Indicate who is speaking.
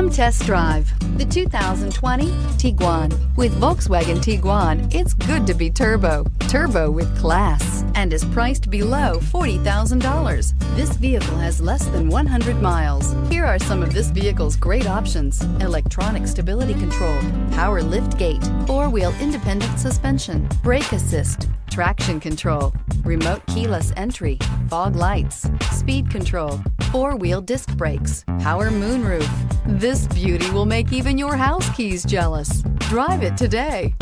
Speaker 1: Come test drive the 2020 Tiguan. With Volkswagen Tiguan, it's good to be turbo. Turbo with class, and is priced below $40,000. This vehicle has less than 100 miles. Here are some of this vehicle's great options: electronic stability control, power lift gate, four-wheel independent suspension, brake assist, traction control, remote keyless entry, fog lights, speed control, four-wheel disc brakes, power moonroof. This beauty will make even your house keys jealous. Drive it today.